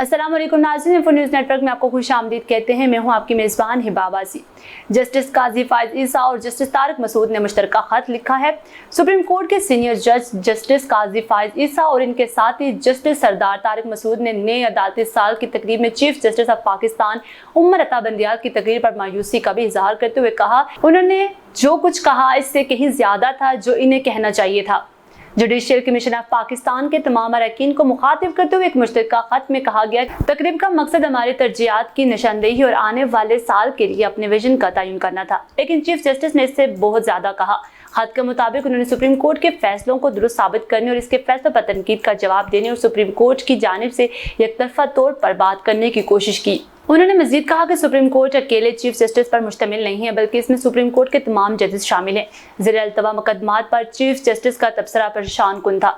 अस्सलाम वालेकुम नाज़रीन, इंफो न्यूज़ नेटवर्क में आपको खुशामदीद कहते हैं। मैं हूं आपकी मेज़बान हिबा अब्बासी। जस्टिस काजी फायज़ ईसा और जस्टिस तारिक मसूद ने मुश्तरका खत लिखा है। सुप्रीम कोर्ट के सीनियर जज जस्टिस काजी फायज़ ईसा और इनके साथी जस्टिस सरदार तारिक मसूद ने नए अदालती साल की तकरीब में chief justice of Pakistan Umar Ata Bandial की तकरीर पर मायूसी का भी इजहार करते हुए कहा, उन्होंने जो कुछ कहा इससे कहीं ज्यादा था जो इन्हें कहना चाहिए था। जुडिशियल कमीशन ऑफ पाकिस्तान के तमाम अरकान को मुखातिब करते हुए एक मुश्तरका खत में कहा गया, तकरीब का मकसद हमारी तरजीहात की निशानदेही और आने वाले साल के लिए अपने विजन का तयन करना था, लेकिन चीफ जस्टिस ने इससे बहुत ज्यादा कहा। खत के मुताबिक उन्होंने सुप्रीम कोर्ट के फैसलों को दुरुस्त साबित करने और इसके फैसलों पर तनकीद का जवाब देने और सुप्रीम कोर्ट की जानिब से एकतरफा तौर पर बात करने की कोशिश की। उन्होंने मजीद कहा कि सुप्रीम कोर्ट अकेले चीफ जस्टिस पर मुश्तमिल नहीं है, बल्कि इसमें सुप्रीम कोर्ट के तमाम जजेस शामिल हैं। ज़ेर-ए-अल्तवा मुकदमात पर चीफ जस्टिस का तबसरा परेशान कुन था।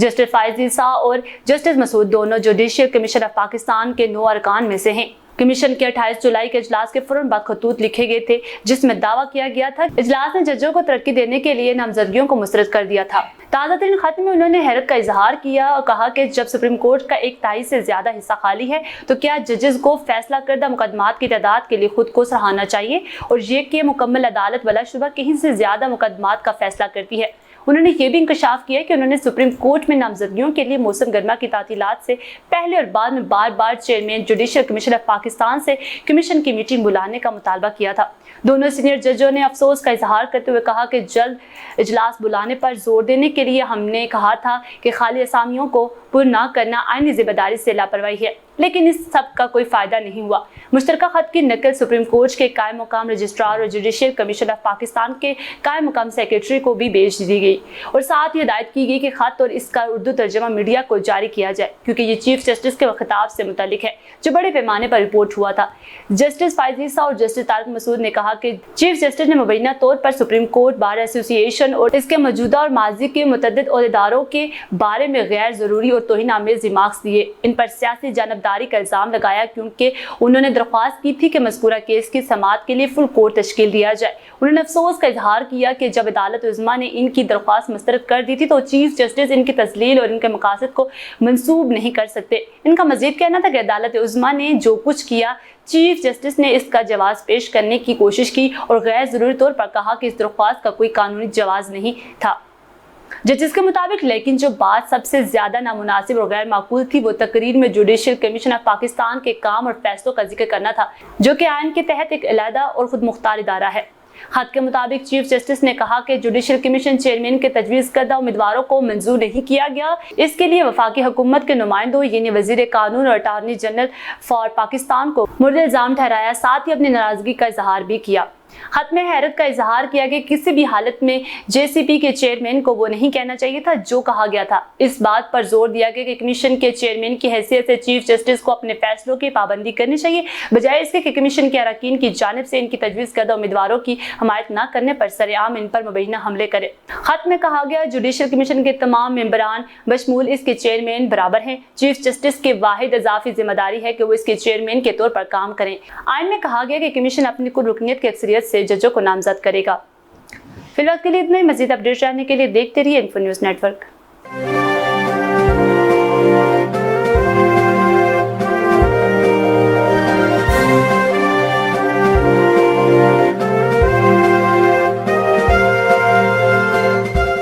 जस्टिस फायज़ ईसा और जस्टिस मसूद दोनों जुडिशियल कमीशन ऑफ पाकिस्तान के 9 अरकान में से हैं। कमीशन के 28 जुलाई के इजलास के फौरन बाद खतूत लिखे गए थे, जिसमें दावा किया गया था इजलास ने जजों को तरक्की देने के लिए नामजदगियों को मुस्तरद कर दिया था। ताज़ा तरीन खत में उन्होंने हैरत का इजहार किया और कहा कि जब सुप्रीम कोर्ट का 1/3 से ज्यादा हिस्सा खाली है तो क्या जजेस को फैसला करदा मुकदमात की तादाद के लिए खुद को सराहना चाहिए और ये कि मुकम्मल अदालत वलाशुबा कहीं से ज्यादा मुकदमात का फैसला करती है। उन्होंने ये भी इंकशाफ किया कि उन्होंने सुप्रीम कोर्ट में नामजदगियों के लिए मौसम गर्मा की तातीलात से पहले और बाद में बार बार chairman judicial commission of Pakistan से कमीशन की मीटिंग बुलाने का मुतालबा किया था। दोनों सीनियर जजों ने अफसोस का इजहार करते हुए कहा कि जल्द इजलास बुलाने पर जोर देने के लिए हमने कहा था कि खाली असामियों को पुर न करना आईनी जिम्मेदारी से लापरवाही है, लेकिन इस सब का कोई फायदा नहीं हुआ। मुश्तरका खत की नकल सुप्रीम कोर्ट के कायम मुकाम रजिस्ट्रार और जुडिशियल कमीशन ऑफ पाकिस्तान के कायम मुकाम सेक्रेटरी को भी भेज दी गई और साथ ही हिदायत की गई कि खत और इसका उर्दू तर्जमा मीडिया को जारी किया जाए, क्योंकि ये चीफ जस्टिस के खिताब से मुतालिक है जो बड़े पैमाने पर रिपोर्ट हुआ था। जस्टिस फायज़ ईसा और जस्टिस तारिक मसूद ने कहा कि चीफ जस्टिस ने मुबैना तौर पर सुप्रीम कोर्ट बार एसोसिएशन और इसके मौजूदा और माजी के मुतअद्दिद ओहदेदारों के बारे में गैर जरूरी और तौहीन आमेज रिमार्क्स दिए। इन पर सियासी जानबदारी का इल्जाम लगाया, क्योंकि उन्होंने दरख्वास्त की थी कि मज़कूरा केस की समाअत के लिए फुल कोर्ट तश्कील दिया जाए। उन्होंने अफसोस का इजहार किया कि जब अदालत उज़्मा ने इनकी दरख्वास्त मुस्तरद कर दी थी तो चीफ जस्टिस इनकी तस्लील और इनके मकासद को मंसूब नहीं कर सकते। इनका मजीद कहना था कि अदालत उज़्मा ने जो कुछ किया, चीफ जस्टिस ने इसका जवाब पेश करने की कोशिश की और गैर जरूरी तौर पर कहा कि इस दरख्वास्त का कोई कानूनी जवाब नहीं था। जजिस के मुताबिक लेकिन जो बात सबसे ज्यादा नामुनासिब और गैर माकूल थी वो तकरीर में जुडिशियल कमीशन ऑफ पाकिस्तान के काम और फैसलों का जिक्र करना था, जो कि आइन के तहत एक अलहदा और खुद मुख्तार इदारा है। खत के मुताबिक चीफ जस्टिस ने कहा कि जुडिशियल कमीशन चेयरमैन के तजवीज़ करदा उम्मीदवारों को मंजूर नहीं किया गया। इसके लिए वफाकी हुकूमत के नुमाइंदों यानी वजीर कानून और अटॉर्नी जनरल फॉर पाकिस्तान को मुर्द इल्जाम ठहराया, साथ ही अपनी नाराजगी का इजहार भी किया। खत में हैरत का इजहार किया कि किसी भी हालत में जेसीपी के चेयरमैन को वो नहीं कहना चाहिए था जो कहा गया था। इस बात पर जोर दिया गया कि कमीशन के चेयरमैन की हैसियत से चीफ जस्टिस को अपने फैसलों की पाबंदी करनी चाहिए, बजाय इसके कि कमीशन के अरकान की जानिब से इनकी तजवीज़ करदा उम्मीदवारों की हमायत न करने पर सरेआम इन पर मुबैना हमले करे। खत में कहा गया जुडिशियल कमीशन के तमाम मेंबरान बशमूल इसके चेयरमैन बराबर हैं। चीफ जस्टिस की वाहिद इजाफी जिम्मेदारी है कि वो इसके चेयरमैन के तौर पर काम करें। आइन में कहा गया कि कमीशन अपनी कुल रुकनियत की अक्सरियत से जजों को नामजद करेगा। फिलहाल के लिए इतना ही। मजीद अपडेट जानने के लिए देखते रहिए इंफो न्यूज़ नेटवर्क।